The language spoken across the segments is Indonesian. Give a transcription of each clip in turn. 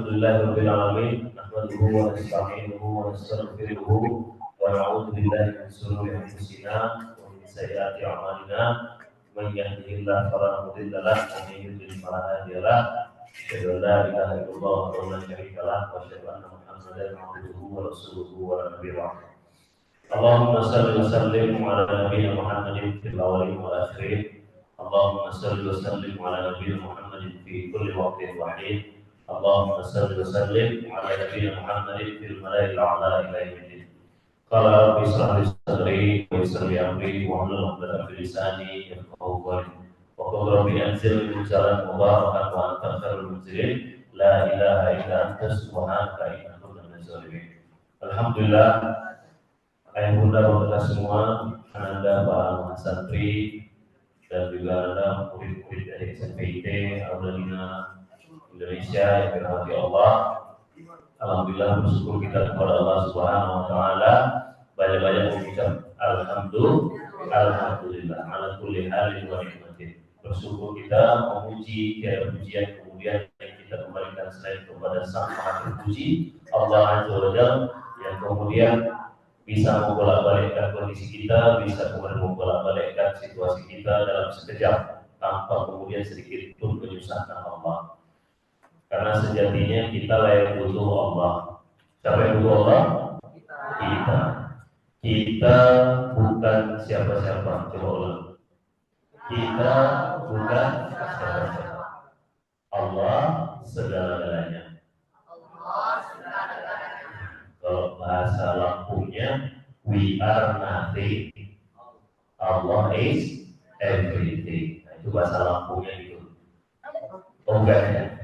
Alhamdulillahirabbil alamin. Nahmaduhu wa nasta'inuhu wa nastaghfiruhu wa na'udzu billahi min shururi anfusina wa min sayyiati a'malina. Man yahdihillahu fala mudilla lahu wa man yudlil fala hadiya lahu. Asyhadu an la ilaha illallah wa la syarika lahu wa asyhadu anna Muhammadan abduhu wa rasuluhu wa nabiyyu. Allahumma shalli wa sallim ala nabiyyina Muhammadin fil awwalin wal akhirin. Allahumma shalli wa sallim ala nabiyyina Muhammadin fi kulli waqtin wa hin. Allahumma shalli wa sallim ala nabiyyina Muhammadin fil mala'il a'la ila yaumil. Qala rabbi ishrah li sadri wa yassir li amri wa hlul 'uqdatam min lisani yafqahu qawli. Wa qul rabbi anzilni mudkhalan mubarakan wa anta khairul munzilin. La ilaha illa anta subhanaka inni kuntu minadz zalimin. Alhamdulillah, ayah bunda bapak semua, anda para santri dan juga anda murid-murid dari SMPIT Audalina Indonesia yang dirahmati Allah. Alhamdulillah, bersyukur kita kepada Allah Subhanahu wa taala, banyak-banyak mengucap alhamdulillah ala kulli halin wa nikmatin. Bersyukur kita, memuji tiada pujian kemudian yang kita kembalikan selain kepada Sang Maha Terpuji Allah Azza wa Jalla, yang kemudian bisa membolak-balikkan kondisi kita, bisa kemudian membolak-balikkan situasi kita dalam sekejap tanpa kemudian sedikit pun menyusahkan Allah. Karena sejatinya kita layak butuh Allah. Siapa yang butuh Allah? Kita. Kita bukan siapa-siapa. Coba ulang. Kita bukan siapa-siapa. Allah segala-galanya. Kalau bahasa Lampungnya, we are nothing, Allah is everything. Nah, itu bahasa Lampungnya gitu. Oh enggak ya?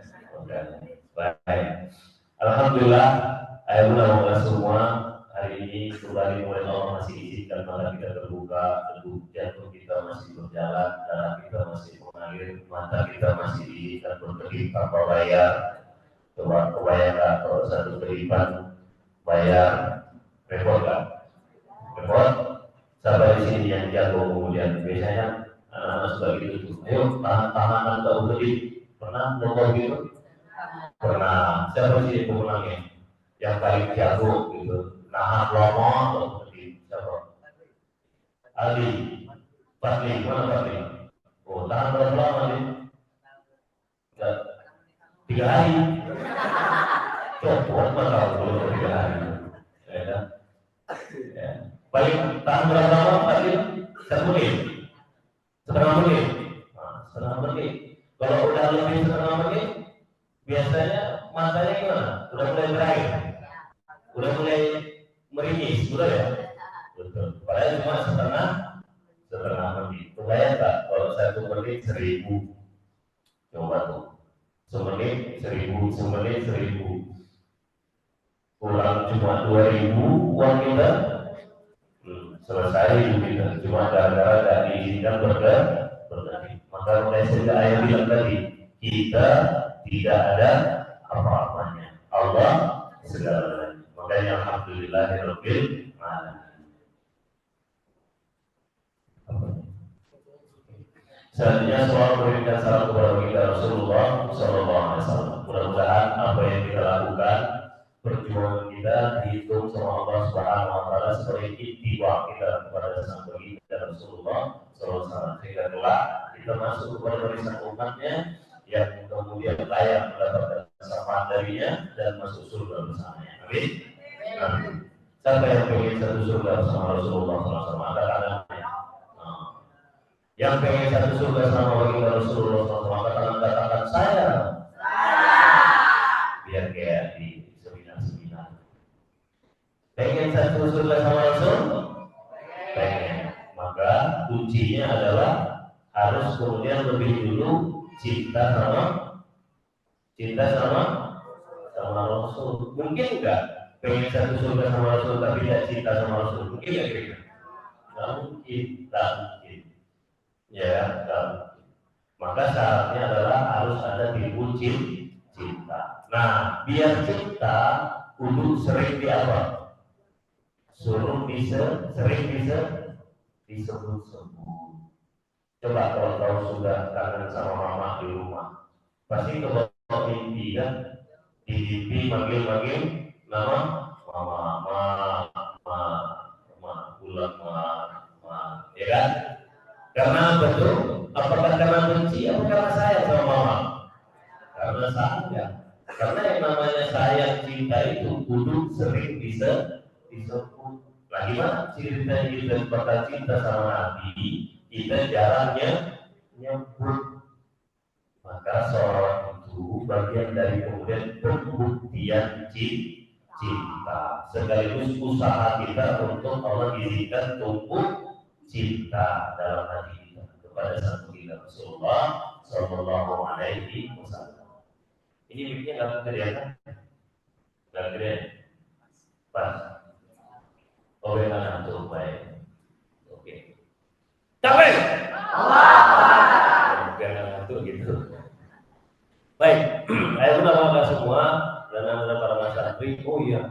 Baik. Alhamdulillah, ayah bunda semua, hari ini kembali mulai Allah masih izinkan mata kita terbuka, jantung kita masih berjalan, darah kita masih mengalir, mata kita masih diizinkan berkedip tanpa bayar. Coba kebayangkan kalau satu kedipan bayar, repot kan? Repot? Siapa di sini yang jago kemudian? Biasanya anak-anak suka gitu tuh. Ayo tahan-tahanan tahu kedip. Pernah lomba gitu? Pernah. Siapa di sini pemenangnya? Yang paling jago gitu. Nahan lomo atau kedip? Siapa? Ali. Fadli. Mana Fadli? Oh, tahan berapa lama nih? 3 hari. Copot mah kalau 3 hari. Ya. Paling tahan berapa lama Fadli? 1 menit. Setengah menit. Nah, setengah menit. Kalau udah lebih setengah menit, biasanya matanya gimana? Udah mulai berair, udah mulai meringis, udah ya? Betul. Padahal cuma setengah menit. Kebayang tak kalau 1 menit 1000? Coba tuh. Semenit 1000. Kurang cuma 2000 uang kita. Selesai hidup kita. Cuma gara-gara tidak diizinkan berganti. Maka mulai sehingga ayah bilang tadi, kita tidak ada apa-apanya. Allah segala-galanya. Makanya alhamdulillahirabbil alamin. Selanjutnya soal memberikan salam kepada kita Rasulullah SAW. Mudah-mudahan apa yang kita lakukan, perjuangan kita dihitung sama Allah Subhanahu wa taala sebagai ittiba kita kepada sang baginda Rasulullah SAW, sehingga kelak kita masuk kepada barisan umatnya yang kemudian layak mendapatkan syafaat darinya dan masuk surga bersamanya. Amin. Amin. Siapa yang ingin satu surga bersama Rasulullah SAW? Ada kadangannya. Yang pengen satu surga sama baginda Rasulullah SAW, katakan saya. Biar kayak di seminar. Pengen satu surga sama Rasul? Pengen. Maka kuncinya adalah harus kemudian lebih dulu cinta sama Rasul. Mungkin enggak pengen satu surga sama Rasul tapi tidak cinta sama Rasul? Mungkin enggak kira-kira? Tak mungkin. Ya, tak mungkin. Maka syaratnya adalah harus ada timbul cinta. Nah, biar cinta kudu sering sering disebut-sebut. Coba kalau kau sudah kangen sama mama di rumah, pasti kebawa mimpi kan? Di TV manggil nama mama, pulang ya kan? Karena betul, apakah karena benci atau karena sayang sama mama? Karena sayang. Karena yang namanya sayang cinta itu kudu sering disebut. Lagi mana cerita kita bakal cinta sama Nabi, kita jarangnya nyebut. Maka seorang itu bagian dari kemudian pembuktian cinta. Sekaligus usaha kita untuk Allah izinkan tumbuh cinta dalam hati kita kepada sang baginda Rasulullah Sallallahu Alaihi Wasallam. Ini miknya nggak gede ya kan? Nggak gede. Pas. Oh ya kan tuh baik. Oke. Capek. Jangan ngantuk gitu. Baik, saya sudah mengatakan semua dan anda para masantri. Oh iya,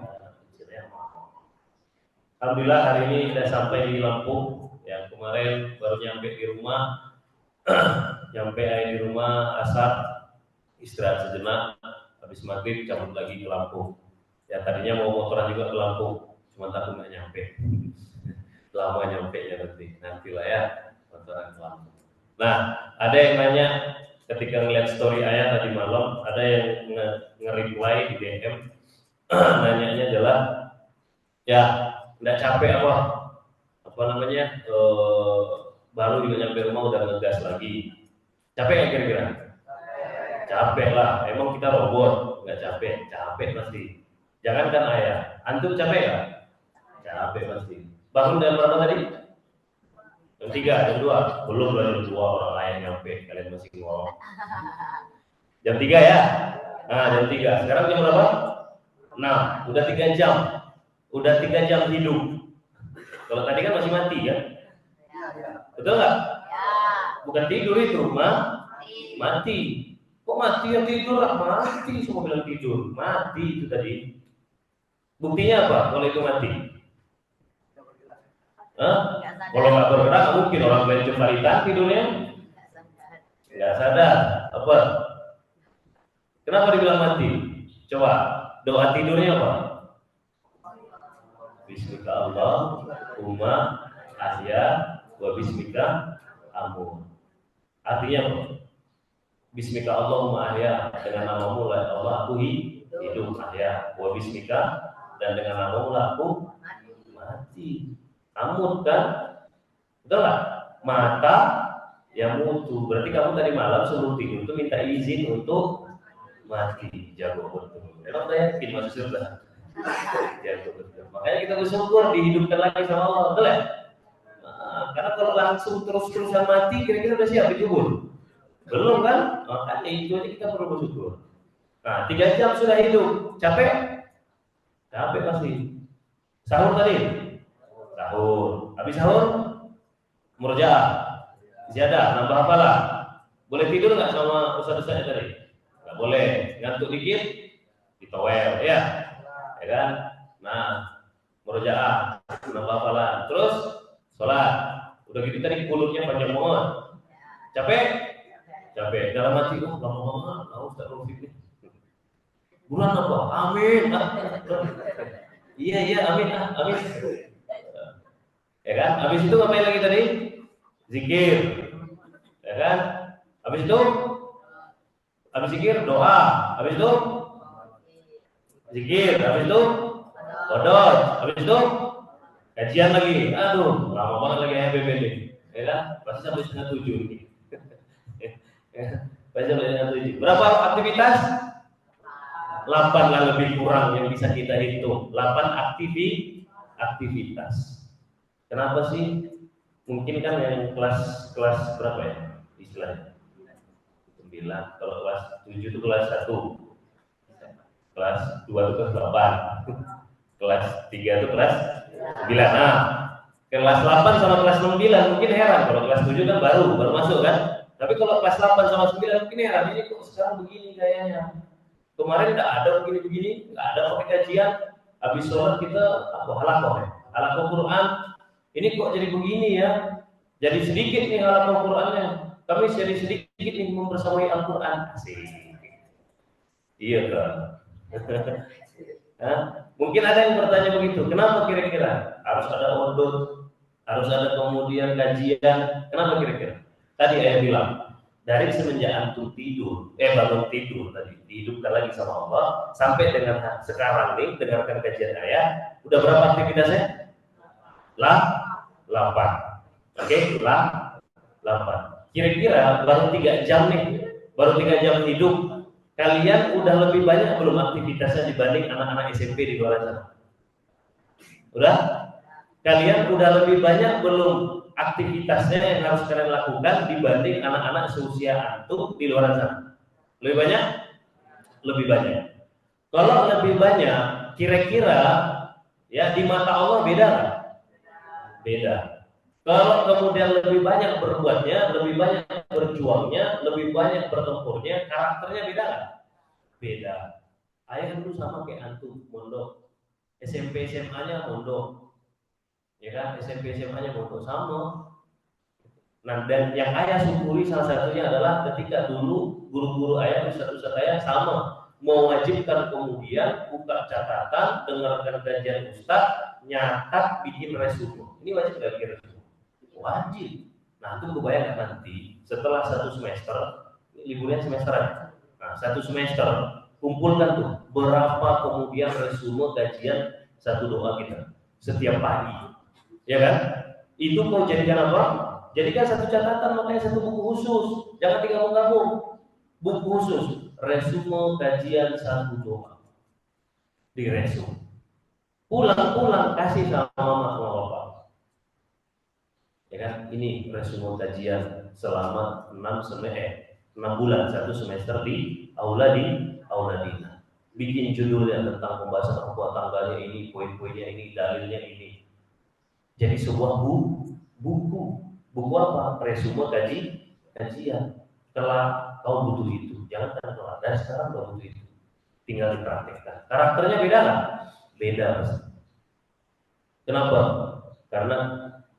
alhamdulillah hari ini sudah sampai di Lampung. Yang kemarin baru nyampe di rumah, nyampe di rumah asar, istirahat sejenak, habis maghrib cabut lagi ke Lampung. Ya tadinya mau motoran juga ke Lampung, cuma takut nggak nyampe. Lama nyampe ya nantilah ya motoran ke Lampung. Nah, ada yang nanya. Ketika ngeliat story ayah tadi malam, ada yang nge-reply di DM, nanyanya adalah, ya, nggak capek apa namanya, baru juga nyampe rumah udah ngegas lagi. Capek nggak kira-kira? Capek lah, emang kita robot, nggak capek pasti. Jangankan ayah, antum capek ya? Capek pasti. Bangun jam berapa tadi? Jam 3, jam 2, belum lah jam 2 orang lain nyampe, kalian masih ngomong. Jam 3 ya? Nah jam 3, sekarang jam berapa? 6, udah 3 jam. Udah 3 jam hidup. Kalau tadi kan masih mati ya? Betul nggak? Bukan tidur itu, mati. Kok mati ya tidur lah? Mati, semua bilang tidur. Mati itu tadi. Buktinya apa kalau itu mati? Kalau nggak bergerak mungkin orang lain cuma tidurnya nggak sadar. Apa? Kenapa dibilang mati? Coba doa tidurnya apa? Bismika Allahumma ahya wa bismika amut. Artinya apa? Bismika Allahumma ahya, dengan namamu lah Allah aku hidup, ahya wa bismika, dan dengan namamu lah aku mati. Amut kan? Betul nggak? Mata yang mutu. Berarti kamu tadi malam sebelum tidur itu minta izin untuk mati. Jago betul. Emang saya yakin masuk surga. Jago betul. Makanya kita bersyukur dihidupkan lagi sama Allah, betul ya? Nah, karena kalau langsung terus-terusan mati, kira-kira udah siap dikubur? Belum kan? Makanya itu aja kita perlu bersyukur. Nah, 3 jam sudah hidup. Capek? Capek pasti. Sahur tadi? Sahur. Habis sahur? Murojaah. Ziyadah, nambah hafalan. Boleh tidur nggak sama ustaz-ustaznya tadi? Nggak boleh. Ngantuk dikit, ditowel, ya kan? Nah, murojaah, nambah hafalan. Terus sholat. Udah gitu tadi kulurnya panjang banget. Capek? Capek. Dalam hati, lama banget. Ustaz Rafiq. Bulan apa? Amin. Iya, amin. Ya kan? Habis itu ngapain lagi tadi? Zikir. Ya kan? Habis itu zikir, doa. Habis itu zikir. Habis itu qodot. Habis itu kajian lagi. Aduh, lama banget lagi BPD. Ya kan? Pasti sampai 6:30 nih. Pasti sampai 6:30. Berapa aktivitas? 8 lah lebih kurang yang bisa kita hitung. 8 aktivitas. Kenapa sih? Mungkin kan yang kelas berapa ya istilahnya? 9. Kalau kelas 7 itu kelas 1. Kelas 2 itu kelas 8. Kelas 3 itu kelas 9. Nah, kelas 8 sama kelas 9 mungkin heran. Kalau kelas 7 kan baru masuk kan? Tapi kalau kelas 8 sama 9 mungkin heran. Ini kok sekarang begini kayaknya. Kemarin enggak ada begini, enggak ada pakai kajian. Habis sholat kita halakoh Quran. Ini kok jadi begini ya? Jadi sedikit nih halaman Qurannya. Kami jadi sedikit nih mempersamai Al-Quran. Asik. Iya kan? Mungkin ada yang bertanya begitu, kenapa kira-kira harus ada ondot, harus ada kemudian kajian, kenapa kira-kira? Tadi ayah bilang, dari semenjak antum tidur, bangun tidur tadi, dihidupkan lagi sama Allah, sampai dengan sekarang nih, dengarkan kajian ayah, udah berapa aktivitasnya? 8. Oke, 8. Kira-kira baru 3 jam nih, baru 3 jam hidup, kalian udah lebih banyak belum aktivitasnya dibanding anak-anak SMP di luar sana? Udah? Kalian udah lebih banyak belum aktivitasnya yang harus kalian lakukan dibanding anak-anak seusia antum di luar sana? Lebih banyak? Lebih banyak. Kalau lebih banyak, kira-kira ya di mata Allah beda nggak? Beda. Kalau kemudian lebih banyak berbuatnya, lebih banyak berjuangnya, lebih banyak bertempurnya, karakternya beda nggak? Beda. Ayah dulu sama kayak antum, mondok. SMP SMA-nya mondok. Ya kan? SMP SMA-nya mondok sama. Nah, dan yang ayah syukuri salah satunya adalah ketika dulu guru-guru ayah, ustadz-ustadz ayah sama mewajibkan kemudian buka catatan, dengarkan kajian ustadz, nyatat, bikin resume. Ini wajib gak kira? Wajib. Nah, itu kebayang nanti setelah 1 semester, liburnya semesteran. Nah, 1 semester kumpulkan tuh berapa kemudian resume kajian satu doa kita setiap pagi, ya kan? Itu mau jadikan apa? Jadikan satu catatan, makanya satu buku khusus. Jangan digabung-gabung. Buku khusus, resume kajian satu doa. Di resume. Pulang-pulang kasih sama mama sama bapak. Ya kan? Ini resume kajian selama 6 bulan, 1 semester di aula dina. Bikin judulnya tentang pembahasan hukum tangganya ini, poin-poinnya ini, dalilnya ini. Jadi sebuah buku apa? Resume kajian. Setelah kau butuh itu, jangan telat. Dan sekarang kau butuh itu, tinggal dipraktekkan. Karakternya beda nggak? Beda. Kenapa? Karena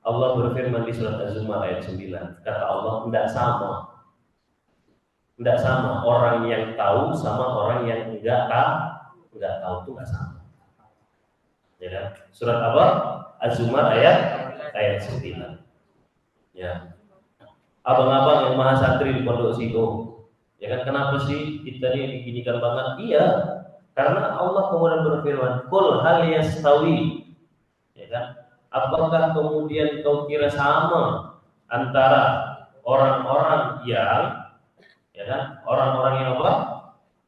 Allah berfirman di surat Az-Zumar ayat 9, kata Allah, tidak sama orang yang tahu sama orang yang enggak tahu itu enggak sama. Ya kan? Surat apa? Az-Zumar ayat 9. Ya. Abang-abang yang maha santri di Pondok Sido, ya kan, kenapa sih kita ini diginikan banget? Iya, karena Allah kemudian berfirman, "Qul hal yastawi." Ya kan? Apakah kemudian kau kira sama antara orang-orang yang, ya kan, orang-orang yang apa?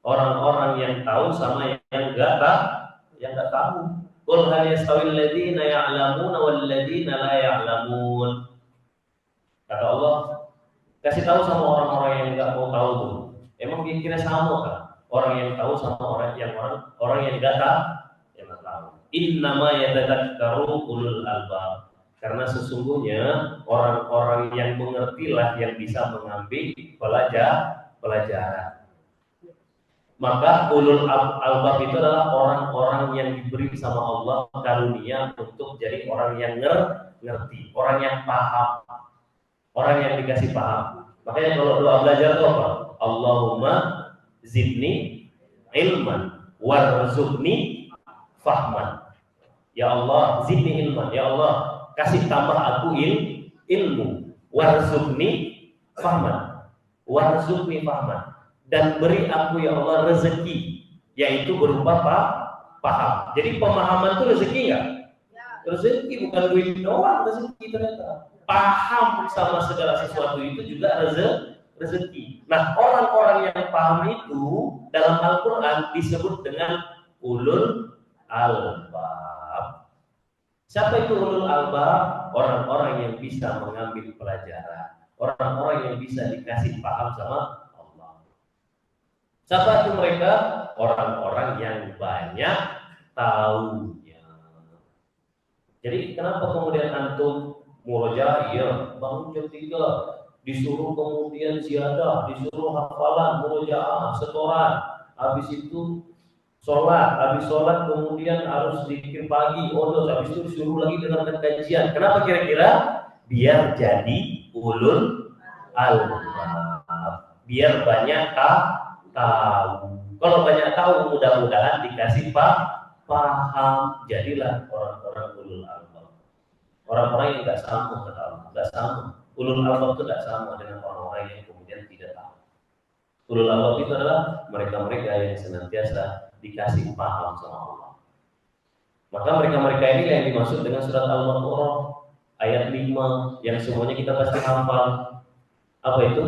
Orang-orang yang tahu sama yang enggak tahu. Qul hal yastawi alladziina ya'lamuuna wal ladziina la ya'lamuun. Kata Allah, kasih tahu sama orang-orang yang enggak mau tahu tuh. Emang kira-kira sama kan? Orang yang tahu sama orang yang enggak tahu. Innama yatadzakkaru ulul albab. Karena sesungguhnya orang-orang yang mengertilah yang bisa mengambil pelajaran. Maka ulul albab itu adalah orang-orang yang diberi sama Allah karunia untuk jadi orang yang ngerti, orang yang paham, orang yang dikasih paham. Makanya kalau doa belajar itu apa? Allahumma zidni ilman warzuqni fahman. Ya Allah, zidni ilman. Ya Allah, kasih tambah aku ilmu. Warzuqni fahman. Warzuqni fahman. Dan beri aku ya Allah rezeki, yaitu berupa paham. Jadi pemahaman itu rezeki enggak? Rezeki bukan duit doang, rezeki ternyata. Paham sama segala sesuatu itu juga rezeki. Nah, orang-orang yang paham itu dalam Al-Quran disebut dengan ulul albab. Siapa itu ulul albab? Orang-orang yang bisa mengambil pelajaran, orang-orang yang bisa dikasih paham sama Allah. Siapa itu mereka? Orang-orang yang banyak tahunya. Jadi kenapa kemudian antum murojaah? Iya, bangun jam 3, disuruh kemudian ziyadah, disuruh hafalan, murojaah, setoran, habis itu habis sholat kemudian harus zikir pagi, habis itu disuruh lagi dengarkan kajian. Kenapa kira-kira? Biar jadi ulul albab, biar banyak tahu. Kalau banyak tahu, mudah-mudahan dikasih paham. Jadilah orang-orang ulul albab. Orang-orang yang nggak sama kata Allah, nggak sama. Ulul albab itu nggak sama dengan orang-orang yang kemudian tidak tahu. Ulul albab itu adalah mereka-mereka yang senantiasa dikasih paham sama Allah. Maka mereka-mereka ini yang dimaksud dengan surat Al-Baqarah ayat 5 yang semuanya kita pasti hafal. Apa itu?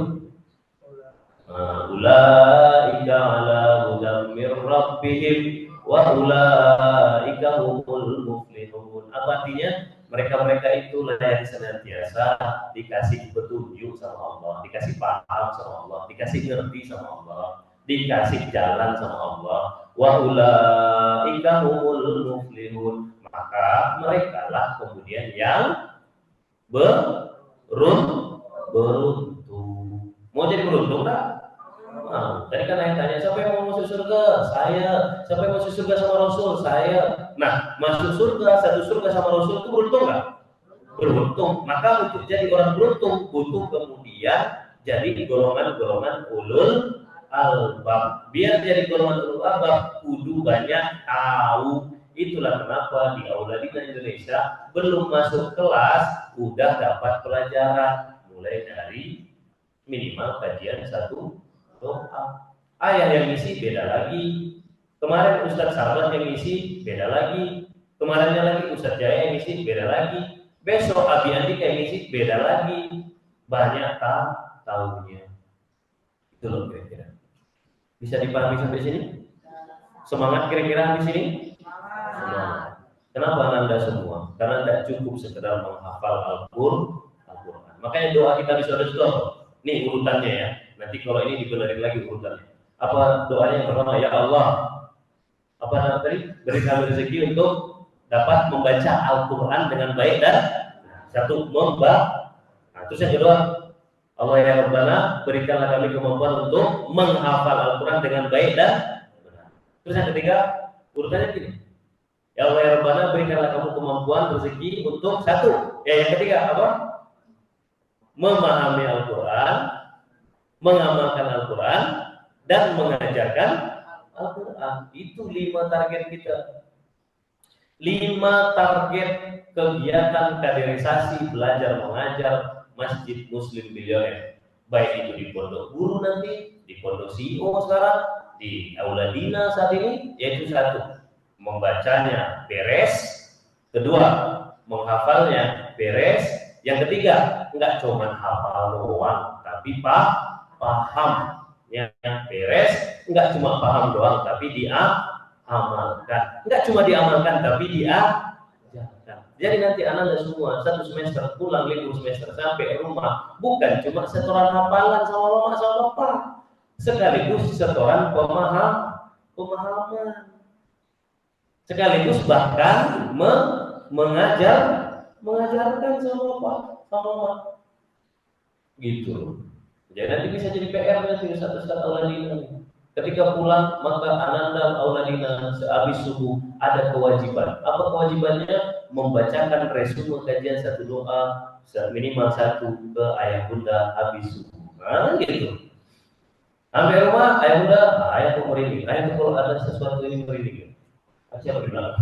Ulaika ala hudam mir rabbihim wa ulaika humul muflihun. Apa artinya? Mereka-mereka itulah yang senantiasa dikasih petunjuk sama Allah, dikasih paham sama Allah, dikasih ngerti sama Allah, dikasih jalan sama Allah. Wa ulaika humul muflihun. Maka merekalah kemudian yang beruntung. Mau jadi beruntung tak? Mau. Tadi kan yang tanya, siapa yang mau masuk surga? Saya. Siapa yang masuk surga sama Rasul? Saya. Nah, masuk surga, satu surga sama Rasul itu beruntung nggak? Beruntung. Maka untuk jadi orang beruntung, butuh kemudian jadi golongan-golongan ulul albab. Biar jadi golongan ulul albab, kudu banyak tahu. Itulah kenapa di Auladina Indonesia belum masuk kelas udah dapat pelajaran mulai dari minimal kajian satu doa. Ayah yang ngisi beda lagi. Kemarin Ustadz Sahabat yang ngisi beda lagi. Kemarinnya lagi Ustadz Jaya yang ngisi beda lagi. Besok Abi Andi yang ngisi beda lagi. Banyak tahunya. Itu loh kira-kira. Bisa dipahami sampai sini? Semangat kira-kira di sini? Semangat. Kenapa Anda semua? Karena tidak cukup sekedar menghafal Al-Quran. Makanya doa kita bisa ada apa? Nih urutannya ya. Nanti kalau ini dibenerin lagi urutannya. Apa doanya yang pertama? Ya Allah, apa tadi? Berikan rezeki untuk dapat membaca Al-Quran dengan baik dan satu membaca. Nah, terus yang kedua, Allah ya Rabbana, berikanlah kami kemampuan untuk menghafal Al-Quran dengan baik dan benar. Terus yang ketiga, urutannya gini. Ya Allah ya Rabbana, berikanlah kamu kemampuan rezeki untuk satu. Ya yang ketiga apa? Memahami Al-Quran, mengamalkan Al-Quran, dan mengajarkan Al-Quran. Itu 5 target kita. 5 target kegiatan kaderisasi belajar mengajar Masjid Muslim Bilioner. Baik itu di Pondok Guru nanti, di Pondok CEO sekarang, di Auladina saat ini, yaitu satu, membacanya beres. Kedua, menghafalnya beres. Yang ketiga, enggak cuma hafal doang, tapi paham yang beres. Enggak cuma paham doang, tapi diamalkan. Enggak cuma diamalkan, tapi diajarkan. Jadi nanti anak-anak semua satu semester pulang libur semester sampai rumah bukan cuma setoran hafalan sama mama sama bapak, sekaligus setoran pemahaman, sekaligus bahkan mengajarkan sama bapak sama mama gitu. Jadi nanti bisa jadi PR nanti satu Auladina. Ketika pulang maka Ananda Auladina sehabis subuh ada kewajiban. Apa kewajibannya? Membacakan resume kajian satu doa minimal satu ke ayah bunda habis subuh. Nah gitu. Sampai rumah ayah bunda, ayah kok merinding. Ayah kalau ada sesuatu ini merinding. Siapa bilang?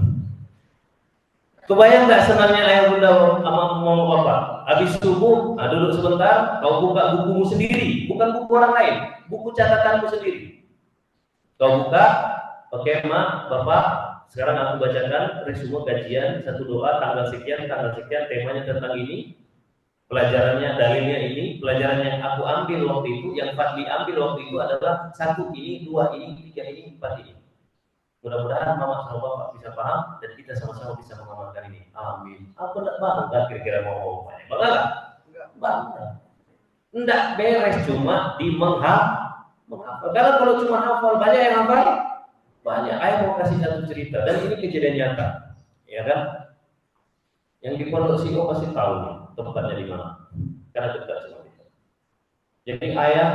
Kebayang nggak senangnya ayah bunda sama mama bapak? Habis subuh, duduk sebentar, kau buka bukumu sendiri, bukan buku orang lain, buku catatanmu sendiri. Kau buka, oke mak, bapak, sekarang aku bacakan resume kajian satu doa tanggal sekian, temanya tentang ini, pelajarannya, dalilnya ini, pelajaran yang aku ambil waktu itu, yang Fadli ambil waktu itu adalah 1 ini, 2 ini, 3 ini, 4 ini. Mudah-mudahan mama sama bapak bisa paham dan kita sama-sama bisa mengamalkan ini. Amin. Aku tidak bangga kira-kira mau banyak. Bangga nggak? Bangga. Enggak beres cuma di menghafal. Karena kalau cuma hafal banyak yang hafal, banyak. Ayah mau kasih satu cerita dan ini kejadian nyata, ya kan? Yang di Pondok CEO pasti tahu nih, tempatnya di mana, karena dekat sama kita. Jadi ayah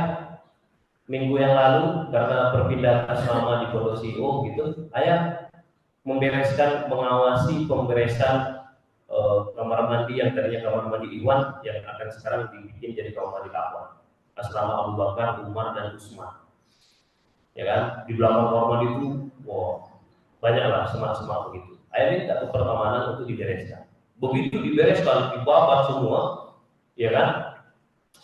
minggu yang lalu karena perpindahan asrama di Pondok CEO gitu, ayah mengawasi pemberesan kamar mandi yang tadinya kamar mandi Iwan yang akan sekarang dibikin jadi kamar mandi Kawan. Asrama Abu Bakar, Umar dan Utsman. ya kan? Di belakang kamar mandi itu, wow, banyaklah semak-semak begitu. Ayah minta ke pertamanan untuk dibereskan. Begitu dibereskan, dibabat semua, ya kan?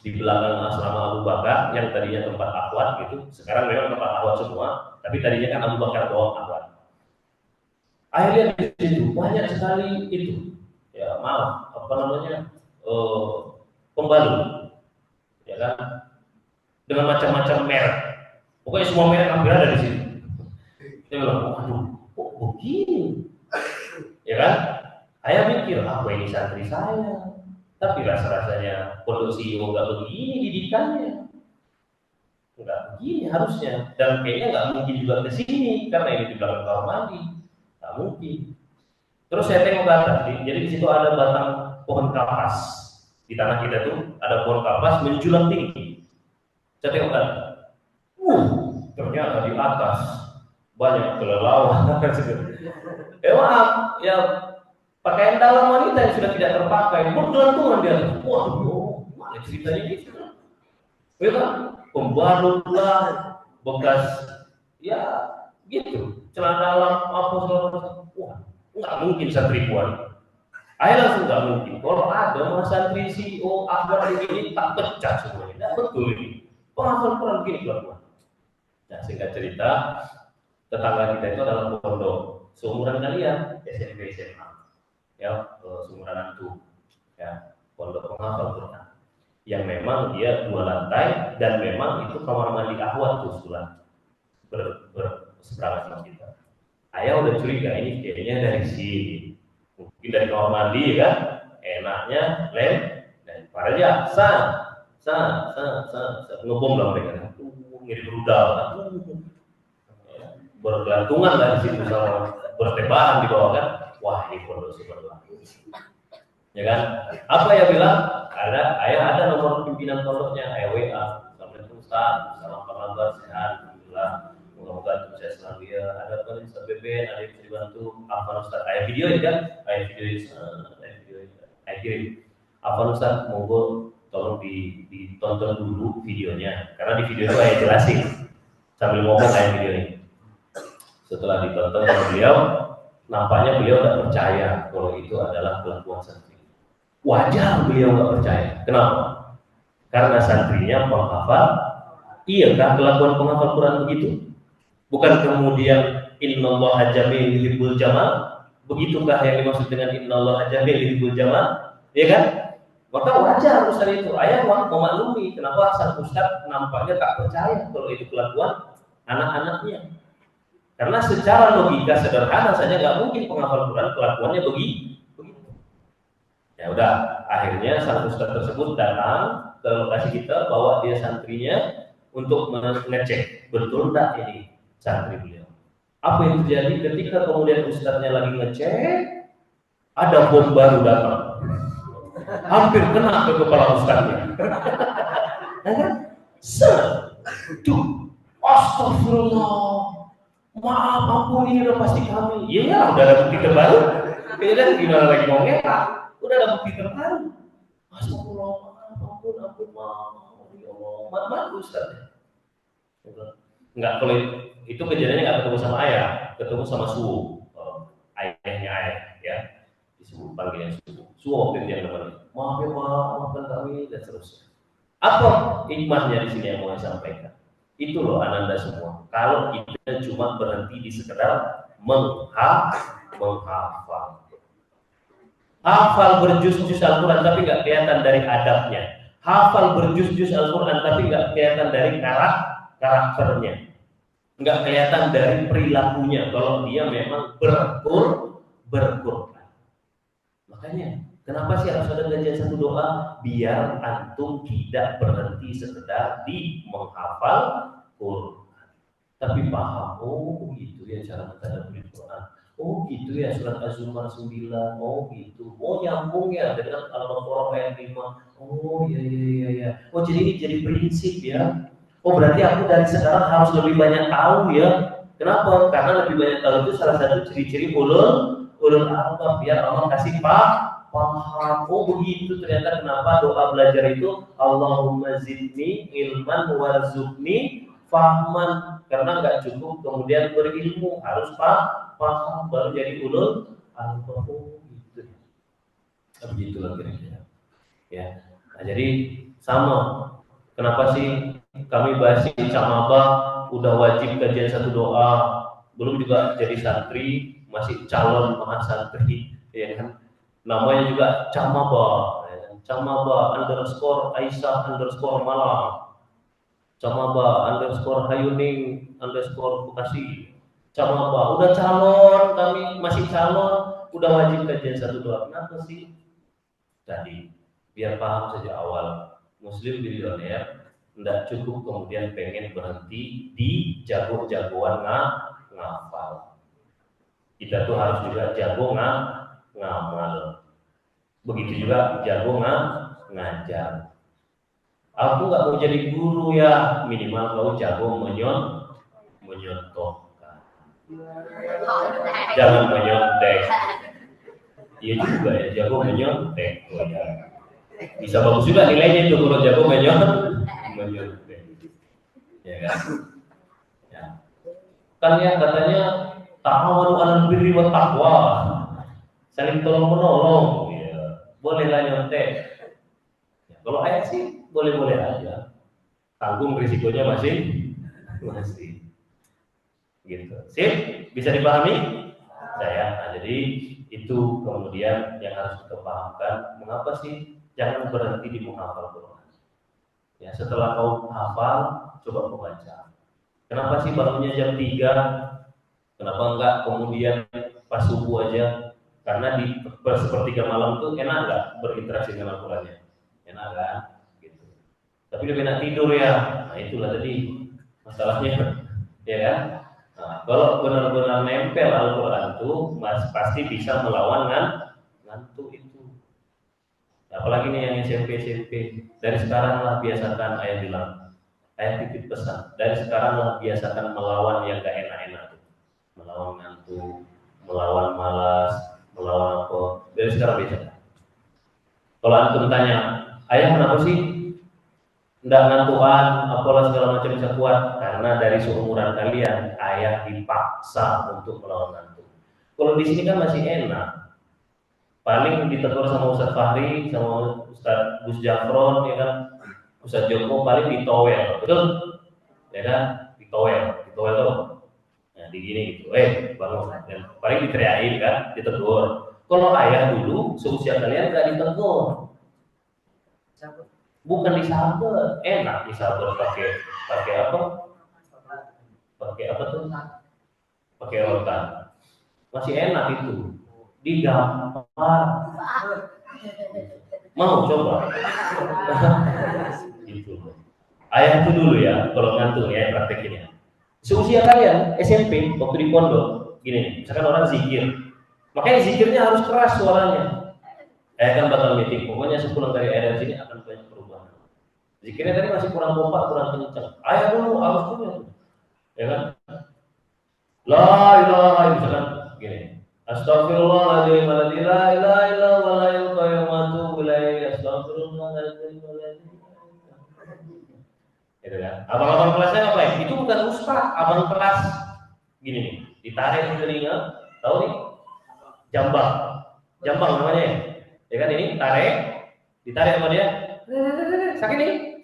Di belakang asrama Abu Bakar yang tadinya tempat akhwat gitu, sekarang memang tempat akhwat semua, tapi tadinya kan Abu Bakar doang akhwat. Akhirnya di situ banyak sekali itu, ya maaf, apa namanya, pembalut, ya kan, dengan macam-macam merek. Pokoknya semua merek hampir ada di situ. Saya bilang, waduh, kok begini? Ya kan? Saya mikir, apa ini santri saya? Tapi rasa-rasanya pondok CEO nggak begini didikannya, nggak begini harusnya. Dan kayaknya nggak mungkin juga ke sini karena ini di belakang kamar mandi, nggak mungkin. Terus saya tengok ke atas, jadi di situ ada batang pohon kapas. Di tanah kita tuh ada pohon kapas menjulang tinggi. Saya tengok ke atas, ternyata di atas banyak kelelawar. Maaf, ya pakaian dalam wanita yang sudah tidak terpakai bergelantungan di atas. Waduh, mana ceritanya gitu? Ya kan? Pembalut lah, bekas, ya gitu. Celana dalam apa segala macam. Wah, nggak mungkin santriwan. Akhirnya langsung nggak mungkin. Kalau ada mas santri CEO akhbar begini tak pecah semuanya. Tidak betul ini. Penghafal Quran begini keluar. Nah, singkat cerita, tetangga kita itu adalah pondok seumuran kalian, SMP SMA, ya, seumuran itu, ya, pondok penghafal Quran, yang memang dia 2 lantai dan memang itu kamar mandi akhwat tuh sudah berseberangan sama kita. Ayah udah curiga ini kayaknya dari sini, mungkin dari kamar mandi kan, enaknya lem dan para aja, ngebom lah mereka, ngirim rudal, bergelantungan lah di situ sama bertebaran di bawah kan. Wah, ini pondok subhanallah. Ya kan? Apa ya bilang? Ayah ada nomor pimpinan pondoknya, ayah WA. Assalamualaikum Ustaz, salam kabar sehat, alhamdulillah. Moga-moga sukses selalu ya. Ada apa nih Ustaz Beben, ada yang bisa dibantu? Apa Ustaz? Ayah video ini kan? Ayah kirim. Apa Ustaz? Monggo tolong ditonton dulu videonya. Karena di video itu ayah jelasin sambil ngomong ayah video ini. Setelah ditonton oleh beliau, nampaknya beliau tidak percaya kalau itu adalah kelakuan santri. Wajar beliau nggak percaya. Kenapa? Karena santrinya penghafal. Iya kan kelakuan penghafal Quran begitu? Bukan kemudian innallaha jamil yuhibbul jamal. Begitukah yang dimaksud dengan innallaha jamil yuhibbul jamal? Ya kan? Maka wajar urusan itu. Ayah mau memaklumi kenapa sang ustaz nampaknya tak percaya kalau itu kelakuan anak-anaknya. Karena secara logika sederhana saja nggak mungkin penghafal Quran kelakuannya begitu. Ya udah, akhirnya sang ustaz tersebut datang ke lokasi kita, bawa dia santrinya untuk mengecek betul tak ini santri beliau. Apa yang terjadi ketika kemudian ustaznya lagi ngecek, ada bom baru datang, hampir kena ke kepala ustaznya. Astagfirullah. Maaf, ampun, ini udah pasti kami. Iya ya, udah ada bukti terbaru. Beda gimana lagi mau ngelak? Udah ada bukti terbaru. Astagfirullah, ampun, maaf, ya Allah, maaf Ustaz. Enggak, kalau itu kejadiannya nggak ketemu sama ayah, ketemu sama suhu, ayahnya ayah, ya, disuruh panggilnya suhu waktu itu yang namanya. Maaf ya, maafkan kami dan seterusnya. Apa hikmahnya di sini yang mau saya sampaikan? Itu loh ananda semua. Kalau kita cuma berhenti di sekedar menghafal, hafal berjuz-juz Al-Quran tapi nggak kelihatan dari adabnya, hafal berjuz-juz Al-Quran tapi nggak kelihatan dari karakternya, nggak kelihatan dari perilakunya. Kalau dia memang berkurban. Makanya kenapa sih harus ada kajian satu doa? Biar antum tidak berhenti sekedar di menghafal Quran, tapi paham, oh gitu ya cara mentadabbur Quran, oh gitu ya surat Az-Zumar 9, oh gitu, oh nyambung ya dengan Al-Baqarah ayat 5, oh iya, oh jadi ini jadi prinsip ya, oh berarti aku dari sekarang harus lebih banyak tahu ya. Kenapa? Karena lebih banyak tahu itu salah satu ciri-ciri ulul albab, biar Allah kasih paham. Oh begitu ternyata kenapa doa belajar itu Allahumma zidni ilman warzuqni fahman. karena nggak cukup kemudian berilmu, harus paham baru jadi ulul albab gitu. Begitulah kira-kira. Ya. Nah, jadi sama. Kenapa sih kami bahas camaba udah wajib kajian satu doa, belum juga jadi santri, masih calon mahasantri, ya kan? Namanya juga camaba, ya kan? Camaba underscore Aisyah underscore Malang, camaba underscore Hayuning underscore Bekasi, camaba udah calon, kami masih calon, udah wajib kajian satu doa. Kenapa sih? Tadi biar paham sejak awal, muslim bilioner tidak cukup kemudian pengen berhenti di jago-jagoan ngafal. Kita tuh harus juga jago ngamal. Begitu juga jago ngajar. Aku nggak mau jadi guru ya, minimal kau jago menyontohkan. Jangan menyontek. Iya juga ya, jago menyontek. Oh, ya. Bisa bagus juga nilainya itu kalau jago menyontek. Ya kan? Ya. Kan ya katanya ta'awanu 'alal birri wat taqwa. Saling tolong menolong. Ya. Bolehlah nyontek. Ya, kalau ayat sih boleh-boleh aja. Tanggung risikonya masih. Gitu. Sip? Bisa dipahami? Nah, jadi itu kemudian yang harus kita pahamkan. Mengapa sih jangan berhenti di menghafal Quran? Ya, setelah kau hafal, coba kau baca. Kenapa sih bangunnya jam 3? Kenapa enggak kemudian pas subuh aja? Karena di sepertiga malam tuh enak enggak berinteraksi dengan Al-Qurannya? Enak kan? Gitu. Tapi lebih enak tidur ya. Nah, itulah tadi masalahnya. Ya kan? Nah, kalau benar-benar nempel Al-Quran tuh pasti bisa melawan ngantuk itu. Apalagi nih yang SMP. Dari sekaranglah biasakan, ayah bilang, ayah titip pesan. Dari sekaranglah biasakan melawan yang gak enak-enak, melawan ngantuk, melawan malas, melawan apa. Dari sekarang biasakan. Kalau antum tanya, ayah kenapa sih nggak ngantuan, apalah segala macam bisa kuat? Karena dari seumuran kalian, ayah dipaksa untuk melawan ngantuk. Kalau di sini kan masih enak. Paling ditegur sama Ustadz Fahri, sama Ustadz Gus Jafron, ya kan, Ustadz Joko paling ditowel, betul? Ya kan, ditowel tuh. Nah, digini gitu, bangun. Dan paling diteriakin kan, ditegur. Kalau ayah dulu seusia kalian nggak ditegur, bukan disaber, enak disaber pakai apa? Pakai apa tuh? Pakai rotan. Masih enak itu. Digampar. Mau coba? Gitu. Ayah itu dulu ya, kalau ngantuk ya praktekinnya. Seusia kalian SMP waktu di pondok, gini, misalkan orang zikir, makanya zikirnya harus keras suaranya. Kan bakal meeting, pokoknya sepulang dari ayah sini akan banyak perubahan. Zikirnya tadi masih kurang kompak, kurang kencang. Ayah dulu harus punya, ya kan? La ilaha illallah, gini. Astagfirullahaladzim, la ilaha illallah, wa la yuqayyamatu bilai. Astagfirullahaladzim, gitu kan? Abang-abang kelasnya ngapain? Itu bukan ustaz, abang kelas. Gini nih, ditarik di telinga, tahu nih? Jambang namanya ya. Ya kan ini ditarik sama dia. Sakit nih.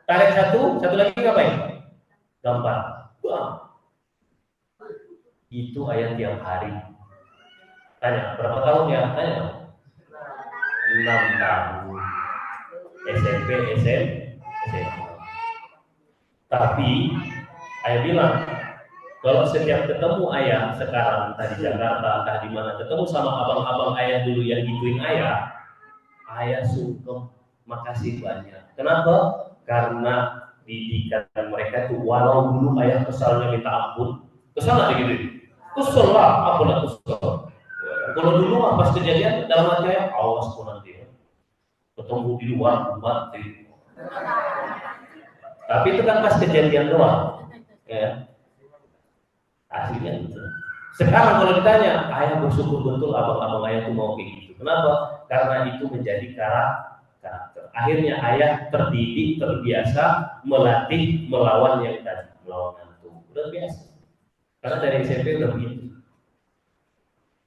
Tarik satu lagi ngapain? Gampang. Wah. Itu ayat tiap hari. Tanya, berapa tahun ya? Tanya. 6 tahun. SMP. Tapi ayah bilang, kalau setiap ketemu ayah sekarang, entah di Jakarta, entah di mana, ketemu sama abang-abang ayah dulu yang gituin ayah sungkem, makasih banyak. Kenapa? Karena didikan mereka itu, walau dulu ayah kesalnya minta ampun, kesal nggak gitu? Kesel lah, apalah kesel. Kalau dulu mah pas kejadian dalam hati ayah, awas pun nanti ya, ketemu di luar mati. Tapi itu kan pas kejadian doang, ya. Aslinya gitu. Sekarang kalau ditanya, ayah bersyukur betul abang-abang ayah itu mau kayak gitu. Kenapa? Karena itu menjadi karakter. Akhirnya ayah terdidik, terbiasa melatih melawan yang tadi, melawan ngantuk. udah biasa. Karena dari SMP udah begitu.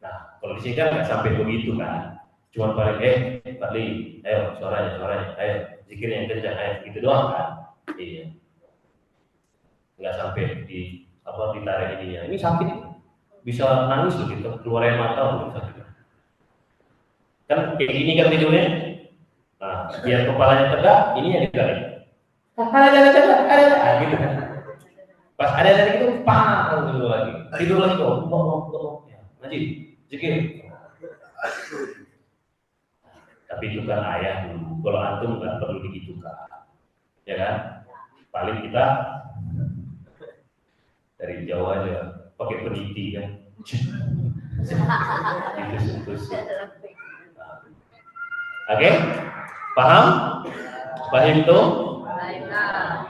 Nah, kalau di sini kan nggak sampai begitu kan. Cuma paling Pak Li, ayo suaranya, ayo zikir yang kencang, ayo gitu doang kan. Iya. Nggak sampai ditarik ininya. Ini sakit, bisa nangis loh gitu, keluar air mata loh sakit. Kan kayak gini kan tidurnya. Nah, biar kepalanya tegak, ini yang ditarik. Ada gitu kan. Pas ada dari itu, dulu lagi. Tidur lagi kok, ya. Ngaji, zikir. Tapi itu kan ayah dulu. Kalau antum nggak perlu digitukan, ya kan? Paling kita dari Jawa aja pakai peniti kan. Oke, paham? Paham itu?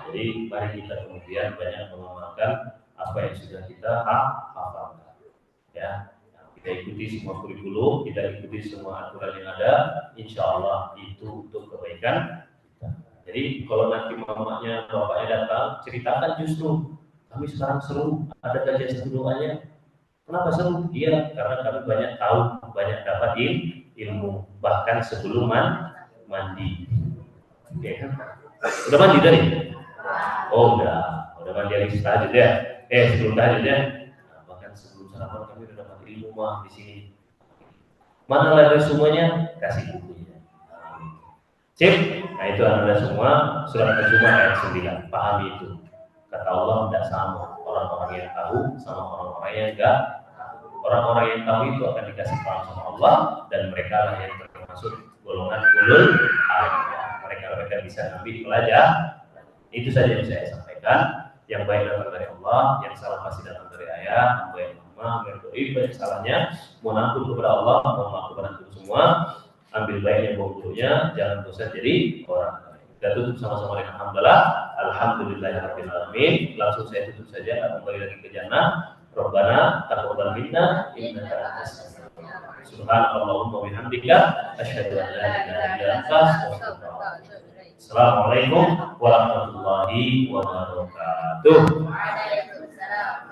Jadi mari kita kemudian banyak mengamalkan apa yang sudah kita hafalkan. Ya, kita ikuti semua kurikulum, kita ikuti semua aturan yang ada. Insya Allah itu untuk kebaikan kita. Jadi kalau nanti mamanya, bapaknya datang, ceritakan justru kami sekarang seru, ada kajian satu doanya. Kenapa seru? Iya, karena kami banyak tahu, banyak dapat ilmu, bahkan sebelum mandi. Oke, kan? Udah mandi tadi? Oh udah mandi habis tahajud ya? Sebelum tahajud ya? Nah, bahkan sebelum sarapan kami udah dapat ilmu mah di sini. Mana ada semuanya? Kasih bukunya. Sip? Nah itu anda semua surat Az-Zumar ayat 9. Pahami itu. Kata Allah tidak sama orang-orang yang tahu sama orang-orang yang enggak. Orang-orang yang tahu itu akan dikasih paham sama Allah dan mereka lah yang termasuk golongan ulul albab. Mereka bisa ambil pelajaran. Itu saja yang saya sampaikan. Yang baik datang dari Allah, yang salah pasti datang dari ayah. Yang baik banyak salahnya. Mohon ampun kepada Allah, mohon maaf kepada antum semua. Ambil baiknya, bawa buruknya, jangan bosan jadi orang. Kita tutup sama-sama dengan alhamdulillah. Alhamdulillahirabbil alamin. Langsung saya tutup saja, kembali lagi ke jannah. Rabbana taqabbal minna innaka antas samiul alim. Subhanallahumma wa bihamdika asyhadu an la ilaha illa anta astaghfiruka wa atubu ilaik. Assalamualaikum warahmatullahi wabarakatuh. Waalaikumsalam.